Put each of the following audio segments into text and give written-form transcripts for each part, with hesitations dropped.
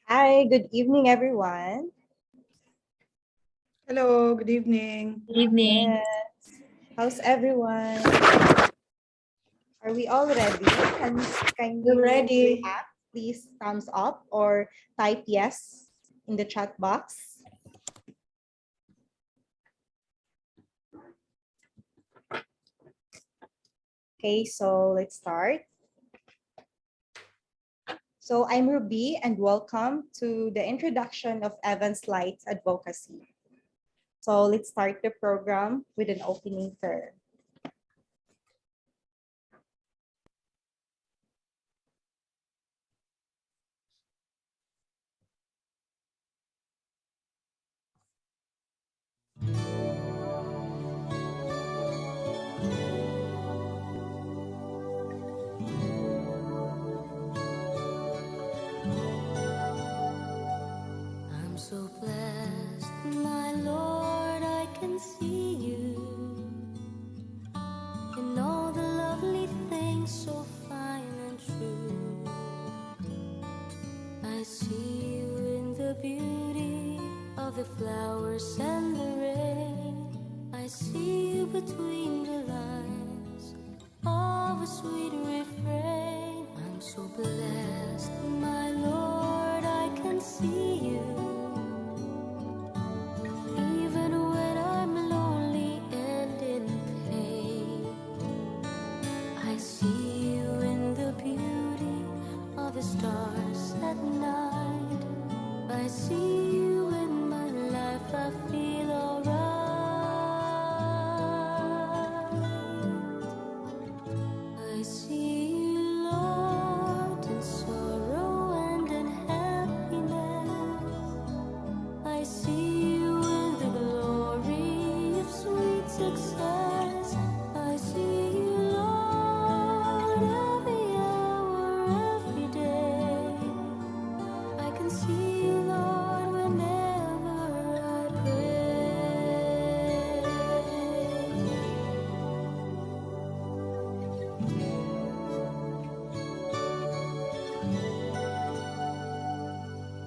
Hi, good evening, everyone. Hello, good evening. Good evening. Yes. How's everyone? Are we all ready? Can We're you ready. react? Please thumbs up or type yes in the chat box. Okay, so let's start. So I'm Ruby and welcome to the introduction of Evans Light's Advocacy. So let's start the program with an opening prayer. I'm so blessed, my Lord, I can see you in all the lovely things so fine and true. I see you in the beauty of the flowers and the rain. I see you between the lines of a sweet refrain. I'm so blessed, my Lord, I can see you. Even when I'm lonely and in pain, I see you in the beauty of the stars at night. I see you in my life, I feel alright. I see you, Lord, in sorrow and in happiness. I see you in the glory of sweet success. I see you, Lord, every hour, every day. I can see you, Lord, whenever I pray.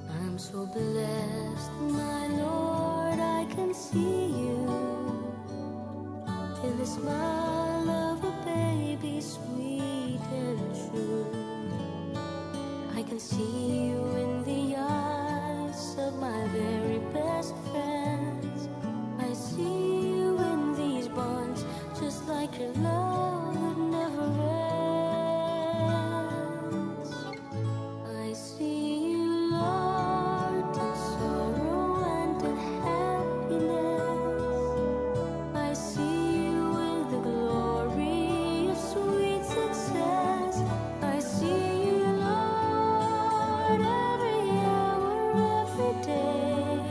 I'm so blessed, my Lord, I can see you in the smile of a baby, sweet and true. I can see you in the eyes of my very best friends. I see you in these bonds, just like your love that never ends. I see you, Lord, in sorrow and in happiness. I see you in the glory of sweet success. I see you, Lord, every hour, every day.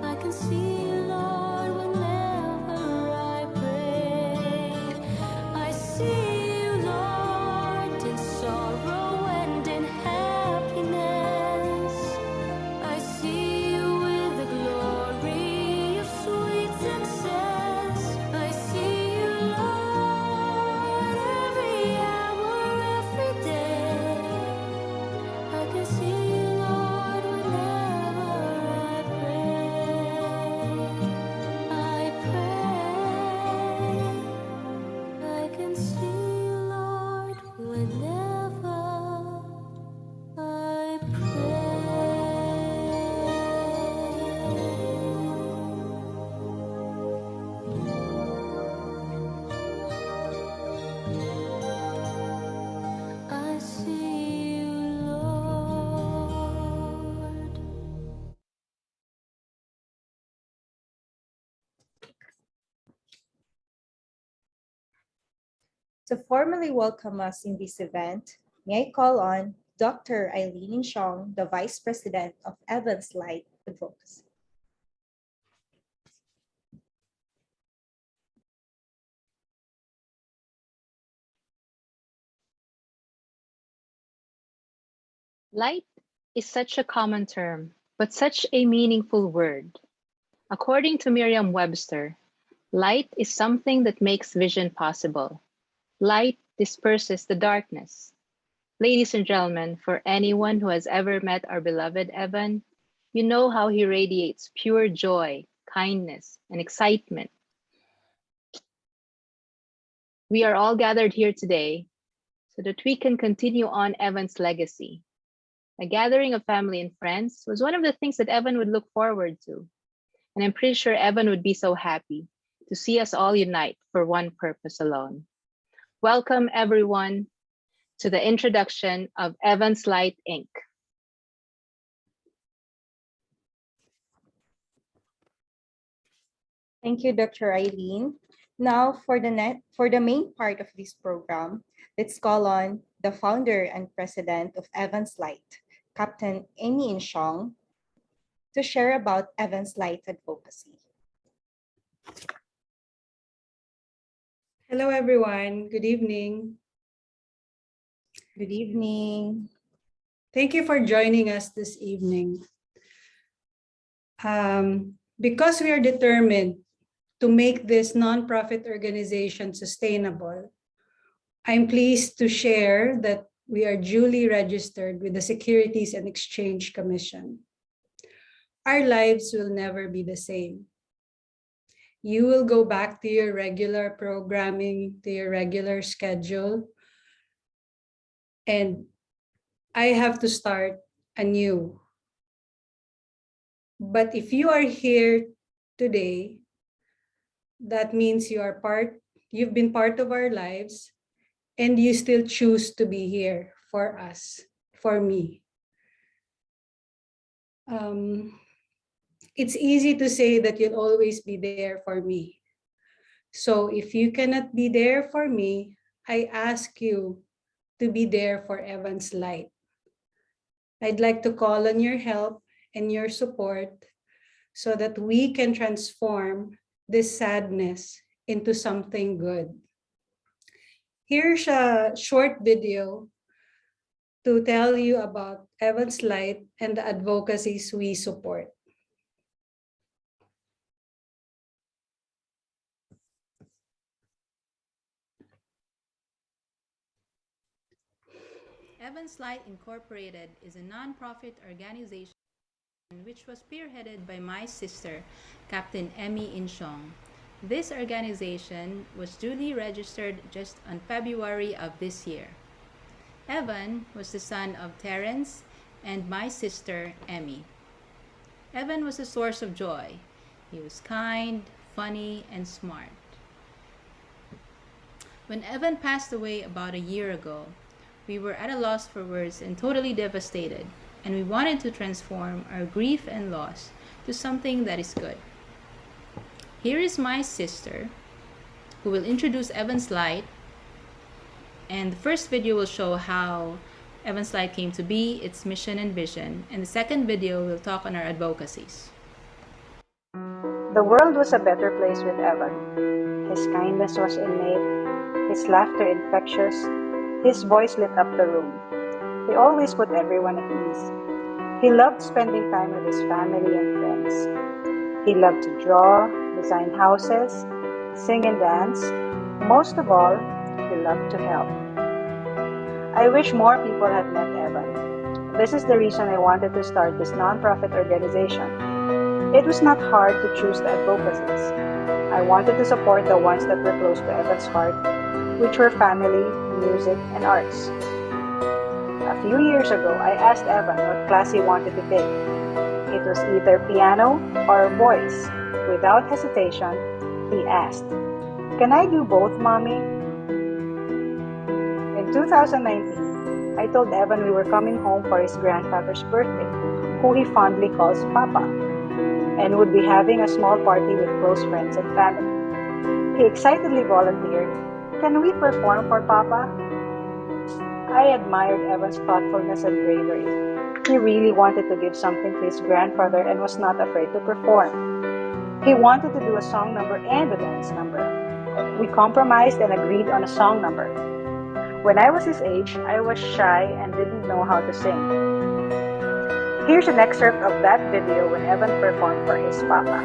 I can see you, Lord, whenever I pray. I see you, Lord, in sorrow and in happiness. I see you with the glory of sweet success. I see you, Lord, every hour, every day. I can see you, Lord, whenever I pray. I pray. I can see you, Lord, whenever I pray. I see you, Lord. To formally welcome us in this event, may I call on Dr. Eileen Inshong, the Vice President of Evans Light Advocacy. Light is such a common term, but such a meaningful word. According to Merriam-Webster, light is something that makes vision possible. Light disperses the darkness. Ladies and gentlemen, for anyone who has ever met our beloved Evan, you know how he radiates pure joy, kindness, and excitement. We are all gathered here today so that we can continue on Evan's legacy. A gathering of family and friends was one of the things that Evan would look forward to. And I'm pretty sure Evan would be so happy to see us all unite for one purpose alone. Welcome, everyone, to the introduction of Evan's Light, Inc. Thank you, Dr. Eileen. Now, for the main part of this program, let's call on the founder and president of Evans Light, Captain Amy Inshong, to share about Evans Light Advocacy. Hello, everyone. Good evening. Good evening. Thank you for joining us this evening. Because we are determined to make this nonprofit organization sustainable, I'm pleased to share that we are duly registered with the Securities and Exchange Commission. Our lives will never be the same. You will go back to your regular programming, to your regular schedule, and I have to start anew. But if you are here today, that means you've been part of our lives, and you still choose to be here for us, for me. It's easy to say that you'll always be there for me. So if you cannot be there for me, I ask you to be there for Evans Light. I'd like to call on your help and your support so that we can transform this sadness into something good. Here's a short video to tell you about Evans Light and the advocacies we support. Evans Light Incorporated is a non-profit organization which was spearheaded by my sister, Captain Emmy Inshong. This organization was duly registered just on February of this year. Evan was the son of Terence and my sister, Emmy. Evan was a source of joy. He was kind, funny, and smart. When Evan passed away about a year ago, we were at a loss for words and totally devastated, and we wanted to transform our grief and loss to something that is good. Here is my sister, who will introduce Evans Light, and the first video will show how Evans Light came to be, its mission and vision, and the second video will talk on our advocacies. The world was a better place with Evan. His kindness was innate, his laughter infectious, his voice lit up the room. He always put everyone at ease. He loved spending time with his family and friends. He loved to draw, design houses, sing and dance. Most of all, he loved to help. I wish more people had met Evan. This is the reason I wanted to start this nonprofit organization. It was not hard to choose the advocacies. I wanted to support the ones that were close to Evan's heart, which were family, music, and arts. A few years ago, I asked Evan what class he wanted to take. It was either piano or voice. Without hesitation, he asked, "Can I do both, Mommy?" In 2019, I told Evan we were coming home for his grandfather's birthday, who he fondly calls Papa, and would be having a small party with close friends and family. He excitedly volunteered, "Can we perform for Papa?" I admired Evan's thoughtfulness and bravery. He really wanted to give something to his grandfather and was not afraid to perform. He wanted to do a song number and a dance number. We compromised and agreed on a song number. When I was his age, I was shy and didn't know how to sing. Here's an excerpt of that video when Evan performed for his Papa.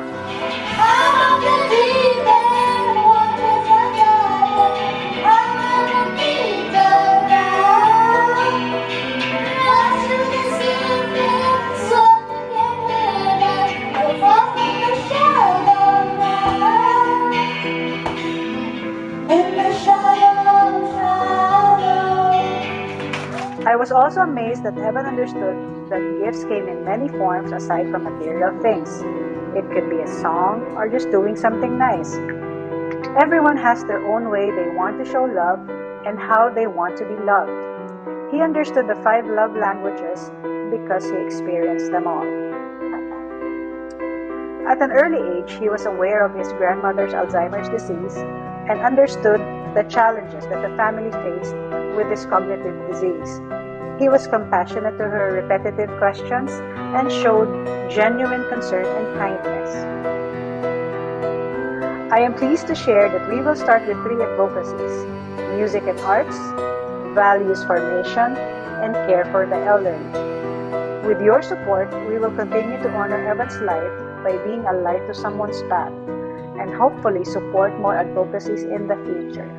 I was also amazed that Evan understood that gifts came in many forms aside from material things. It could be a song or just doing something nice. Everyone has their own way they want to show love and how they want to be loved. He understood the 5 love languages because he experienced them all. At an early age, he was aware of his grandmother's Alzheimer's disease and understood the challenges that the family faced with this cognitive disease. He was compassionate to her repetitive questions and showed genuine concern and kindness. I am pleased to share that we will start with 3 advocacies: music and arts, values formation, and care for the elderly. With your support, we will continue to honor Evan's life by being a light to someone's path and hopefully support more advocacies in the future.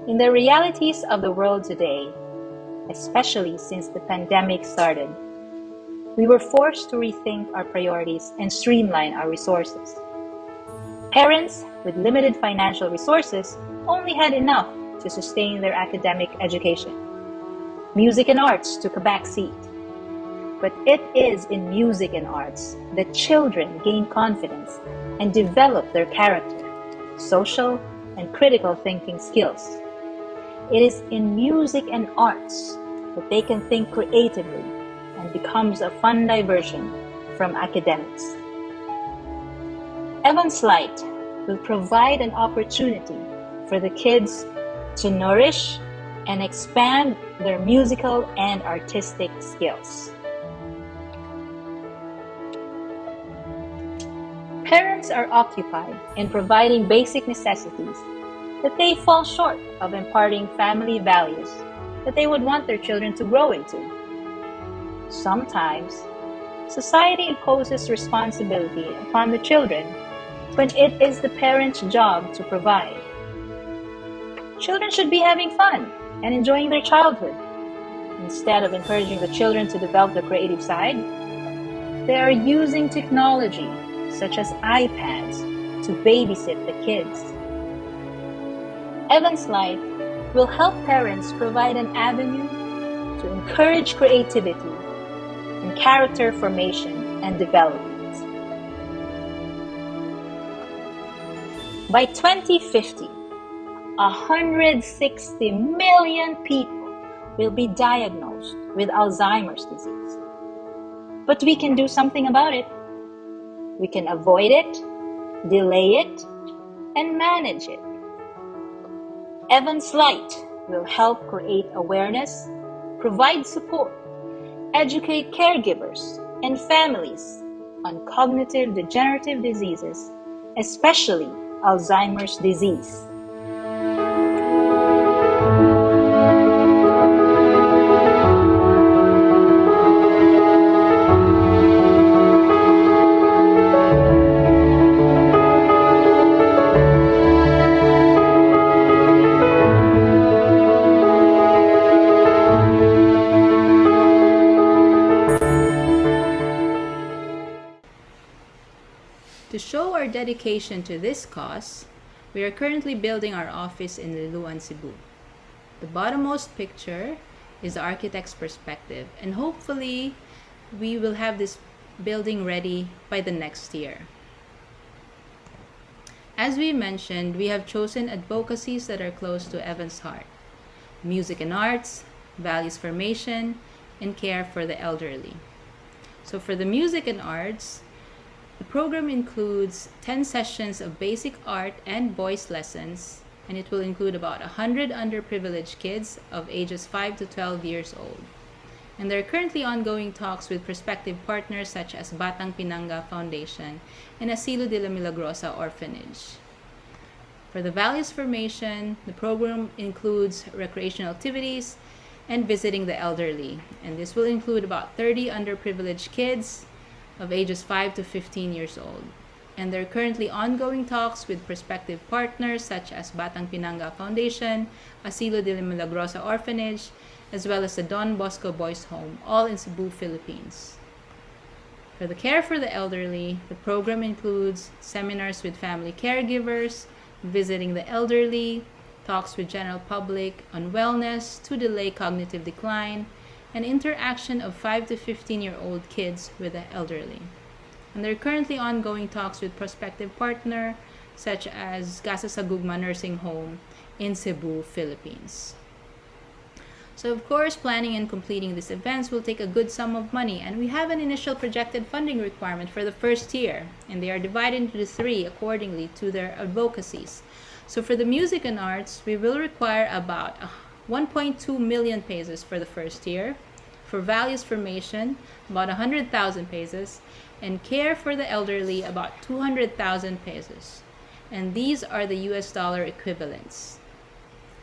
In the realities of the world today, especially since the pandemic started, we were forced to rethink our priorities and streamline our resources. Parents with limited financial resources only had enough to sustain their academic education. Music and arts took a back seat. But it is in music and arts that children gain confidence and develop their character, social, and critical thinking skills. It is in music and arts that they can think creatively and becomes a fun diversion from academics. Evan's Light will provide an opportunity for the kids to nourish and expand their musical and artistic skills. Parents are occupied in providing basic necessities that they fall short of imparting family values that they would want their children to grow into. Sometimes, society imposes responsibility upon the children when it is the parent's job to provide. Children should be having fun and enjoying their childhood. Instead of encouraging the children to develop their creative side, they are using technology such as iPads to babysit the kids. Evan's Life will help parents provide an avenue to encourage creativity and character formation and development. By 2050, 160 million people will be diagnosed with Alzheimer's disease. But we can do something about it. We can avoid it, delay it, and manage it. Evan's Light will help create awareness, provide support, educate caregivers and families on cognitive degenerative diseases, especially Alzheimer's disease. To show our dedication to this cause, we are currently building our office in Liloan, Cebu. The bottommost picture is the architect's perspective, and hopefully we will have this building ready by the next year. As we mentioned, we have chosen advocacies that are close to Evan's heart: music and arts, values formation, and care for the elderly. So for the music and arts, the program includes 10 sessions of basic art and voice lessons, and it will include about 100 underprivileged kids of ages 5 to 12 years old. And there are currently ongoing talks with prospective partners such as Batang Pinanga Foundation and Asilo de la Milagrosa Orphanage. For the values formation, the program includes recreational activities and visiting the elderly, and this will include about 30 underprivileged kids of ages 5 to 15 years old. And there are currently ongoing talks with prospective partners such as Batang Pinanga Foundation, Asilo de la Milagrosa Orphanage, as well as the Don Bosco Boys Home, all in Cebu, Philippines. For the care for the elderly, the program includes seminars with family caregivers, visiting the elderly, talks with general public on wellness to delay cognitive decline, and interaction of 5 to 15-year-old kids with the elderly. And there are currently ongoing talks with prospective partner such as Casa Sagugma Nursing Home in Cebu, Philippines. So of course, planning and completing these events will take a good sum of money, and we have an initial projected funding requirement for the first year, and they are divided into 3 accordingly to their advocacies. So for the music and arts, we will require about 1.2 million pesos for the first year. For values formation, about 100,000 pesos, and care for the elderly, about 200,000 pesos. And these are the US dollar equivalents.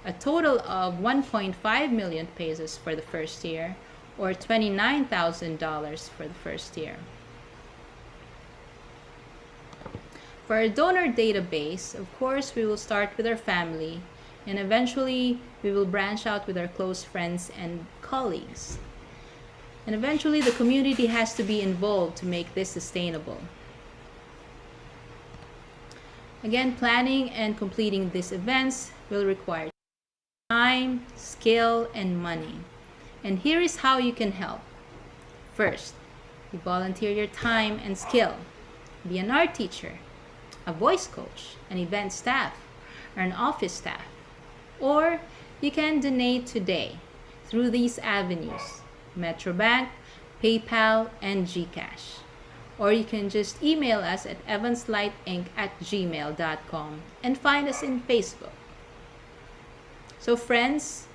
A total of 1.5 million pesos for the first year, or $29,000 for the first year. For our donor database, of course, we will start with our family, and eventually we will branch out with our close friends and colleagues. And eventually the community has to be involved to make this sustainable. Again, planning and completing these events will require time, skill, and money. And here is how you can help. First, you volunteer your time and skill. Be an art teacher, a voice coach, an event staff, or an office staff. Or you can donate today through these avenues: Metrobank, PayPal, and GCash. Or you can just email us at evanslightinc@gmail.com and find us in Facebook. So friends,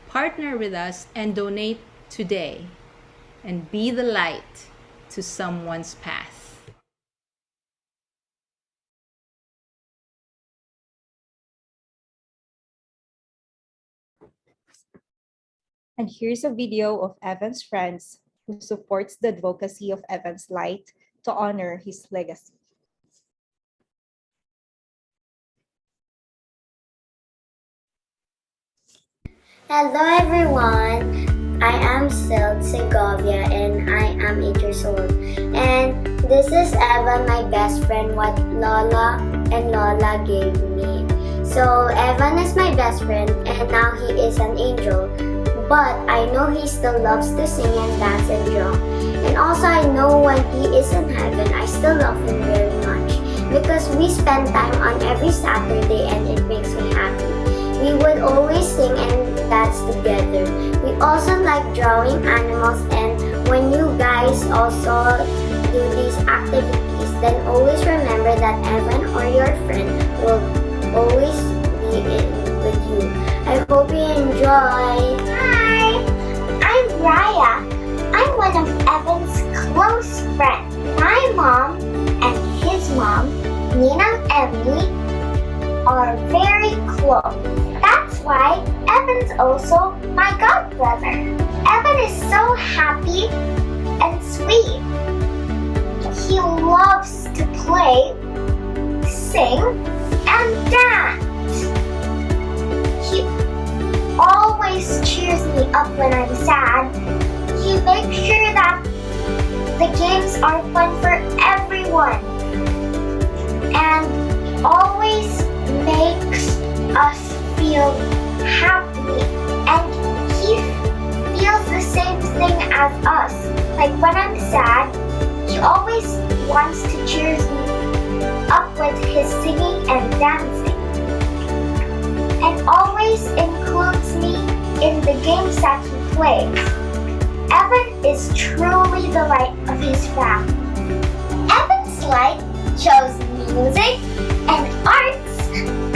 partner with us and donate today and be the light to someone's path. And here's a video of Evan's friends who supports the advocacy of Evan's Light to honor his legacy. Hello everyone, I am Sil Segovia and I am 8 years old. And this is Evan, my best friend, what Lola and Lola gave me. So Evan is my best friend and now he is an angel. But I know he still loves to sing and dance and draw. And also I know when he is in heaven, I still love him very much. Because we spend time on every Saturday and it makes me happy. We would always sing and dance together. We also like drawing animals, and when you guys also do these activities, then always remember that Evan or your friend will always be with you. I hope you enjoy. Hi, I'm Raya. I'm one of Evan's close friends. My mom and his mom, Nina and Emily, are very close. That's why Evan's also my godbrother. Evan is so happy and sweet. He loves to play, sing, and dance. He always cheers me up when I'm sad. He makes sure that the games are fun for everyone. And always makes us feel happy, and he feels the same thing as us. Like when I'm sad, he always wants to cheer me up with his singing and dancing, and always includes me in the games that he plays. Evan is truly the light of his family. Evan's light shows music and arts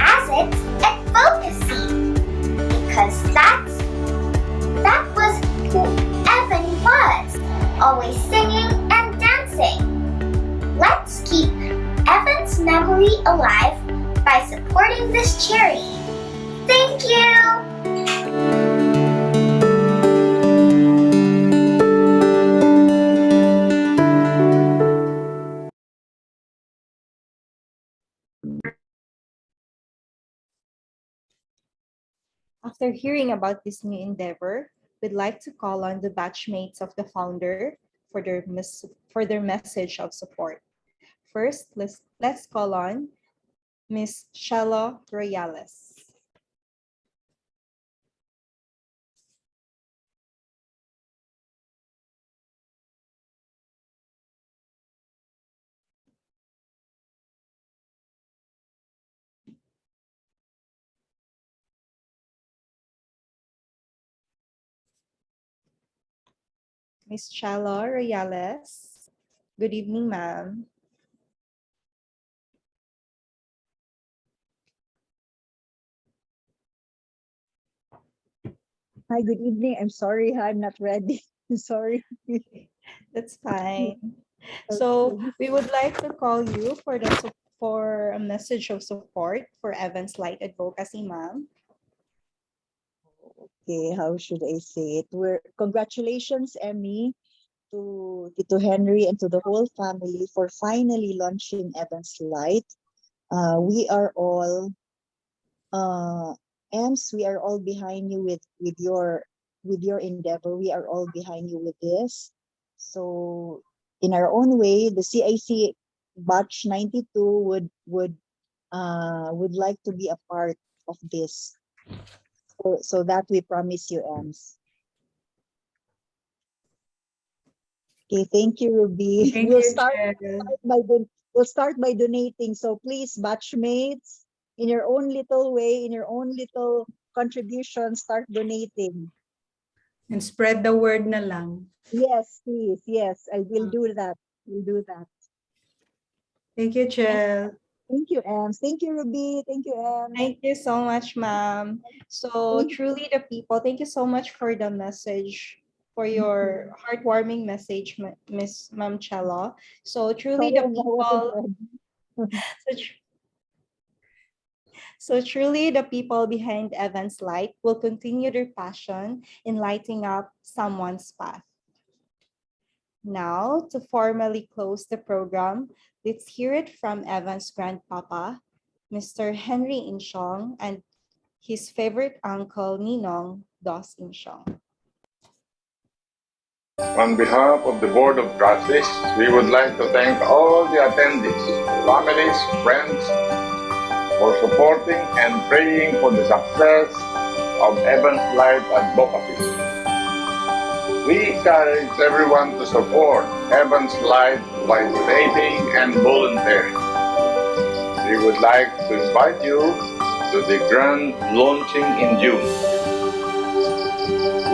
as its advocacy, because that was who Evan was, always singing and dancing. Let's keep Evan's memory alive by supporting this charity. Thank you! After hearing about this new endeavor, we'd like to call on the batchmates of the founder for their message of support. First, let's call on Ms. Shalo Royales. Ms. Shalo Royales. Good evening, ma'am. Hi, good evening. I'm sorry, I'm not ready. Sorry. That's fine. So we would like to call you for a message of support for Evans Light Advocacy, ma'am. Okay, how should I say it? Congratulations, Emmy, to Tito Henry and to the whole family for finally launching Evans Light. We are all Ems, we are all behind you with your endeavor. We are all behind you with this. So in our own way, the CIC batch 92 would like to be a part of this. So that we promise you, Ems. Okay, thank you, Ruby. Thank We'll you, start Chel. we'll start by donating. So please, batchmates, in your own little way, in your own little contribution, start donating. And spread the word na lang. Yes, please. Yes, I will do that. We'll do that. Thank you, Chel. Thank you, Ems. Thank you, Ruby. Thank you, Ems. Thank you so much, ma'am. So truly the people, thank you so much for the message, for your heartwarming message, Miss Ma'am Chella. So truly Sorry, the I wasn't people, ready. so, so truly the people behind Evans Light will continue their passion in lighting up someone's path. Now, to formally close the program, let's hear it from Evan's grandpapa, Mr. Henry Inshong, and his favorite uncle, Ninong Dos Inshong. On behalf of the Board of Trustees, we would like to thank all the attendees, families, friends, for supporting and praying for the success of Evans Light Advocacy. We encourage everyone to support Evans Light by donating and volunteering. We would like to invite you to the grand launching in June.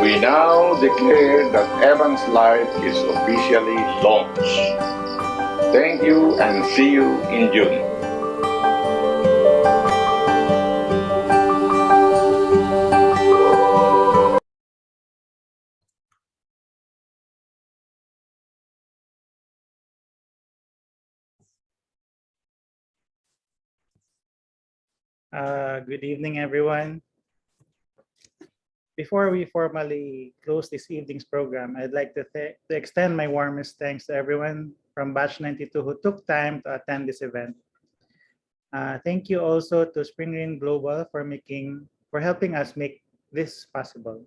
We now declare that Evans Light is officially launched. Thank you and see you in June. Good evening, everyone. Before we formally close this evening's program, I'd like to extend my warmest thanks to everyone from Batch 92 who took time to attend this event. Thank you also to Spring Rain Global for helping us make this possible.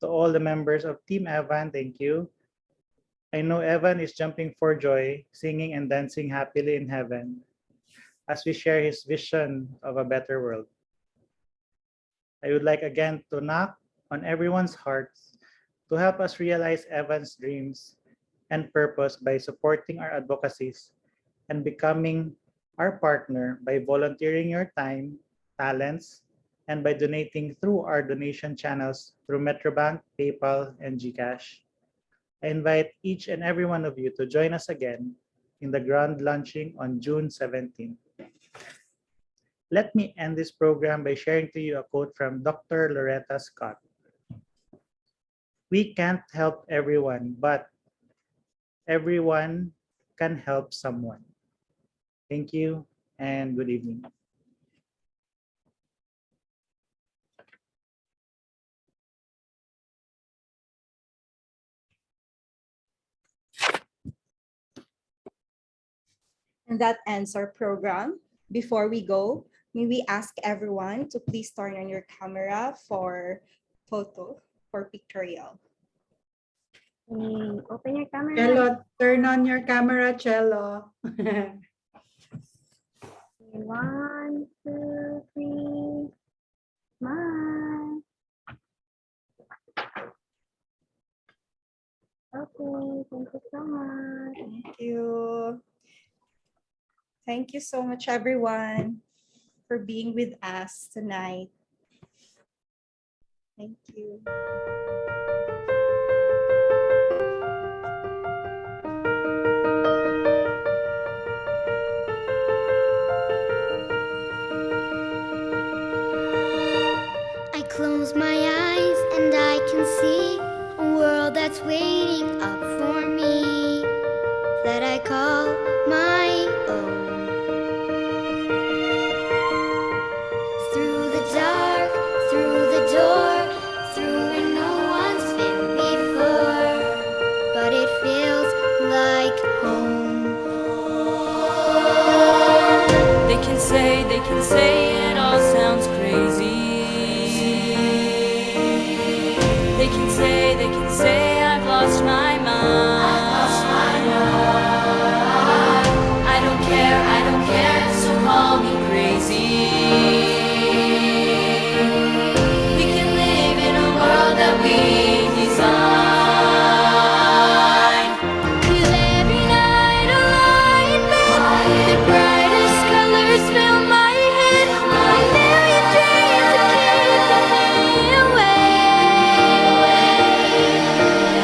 To all the members of Team Evan, thank you. I know Evan is jumping for joy, singing and dancing happily in heaven as we share his vision of a better world. I would like again to knock on everyone's hearts to help us realize Evan's dreams and purpose by supporting our advocacies and becoming our partner by volunteering your time, talents, and by donating through our donation channels through Metrobank, PayPal, and GCash. I invite each and every one of you to join us again in the grand launching on June 17th. Let me end this program by sharing to you a quote from Dr. Loretta Scott. We can't help everyone, but everyone can help someone. Thank you and good evening. And that ends our program. Before we go, May we ask everyone to please turn on your camera for pictorial. Open your camera. Cello, turn on your camera, Cello. 1, 2, 3. Smile. Okay, thank you so much. Thank you. Thank you so much, everyone, for being with us tonight. Thank you. I close my eyes and I can see a world that's waiting up for me, that I call my own. Through the dark, through the door, through where no one's been before, but it feels like home. They can say it all sounds crazy. They can say I've lost my mind. I don't care, so call me crazy. We can live in a world that we design. Till every night I lie in bed, the brightest colors fill my head. A million dreams are keeping me awake.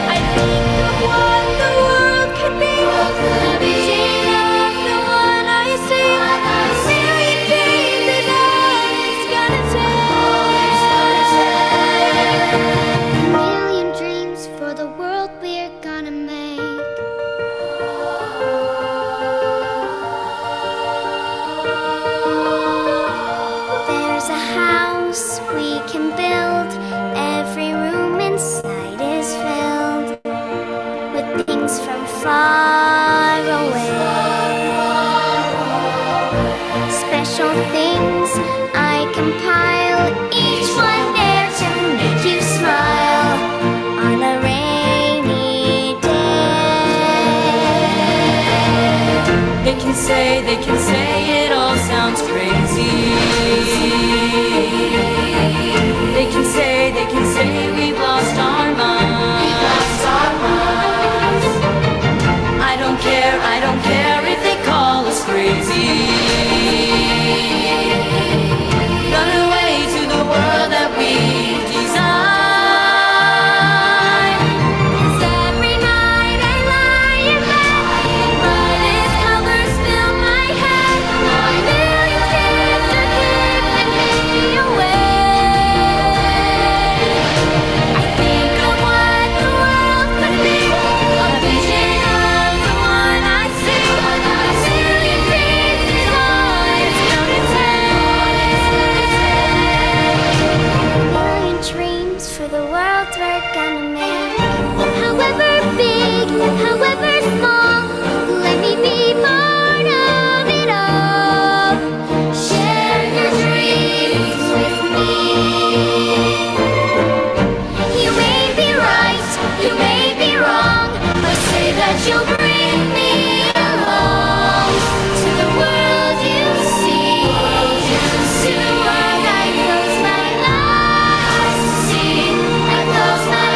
I think of what the world could be, the vision of the one I see. A million dreams is all it's gonna take. A million dreams for the world we're gonna make. There's a house we can build. Every room inside is filled with things from far away. Special things I compile, each one there to make you smile on a rainy day. They can say it all sounds crazy. They can say we've lost our minds. I don't care if they call us crazy. Run away to the world that we design. 'Cause every night I lie in bed, the brightest colors fill my head. A million dreams are keeping me awake. I think of what the world could be, a vision of the one I see. A million dreams is all it's gonna take. A million dreams for the world we're gonna make. However big, however small, let me be part of it all. Share your dreams with me. You may be right, you may be wrong, but say that you'll bring me along to the world you see, to the world I close my eyes to see. I close my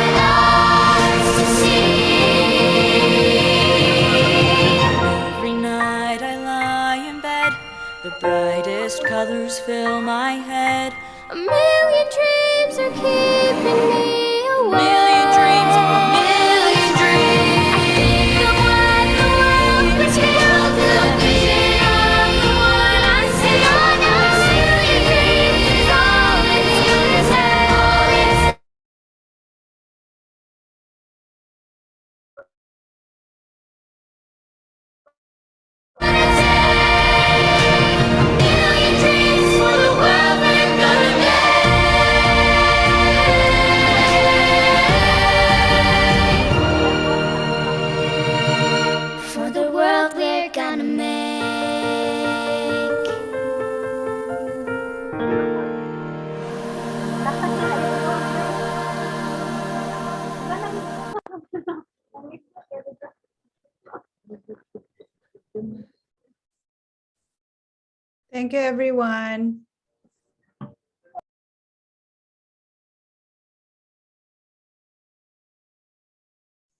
Thank you, everyone.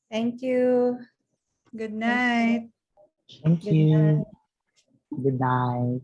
Thank you. Good night. Thank Good you. night. Good night.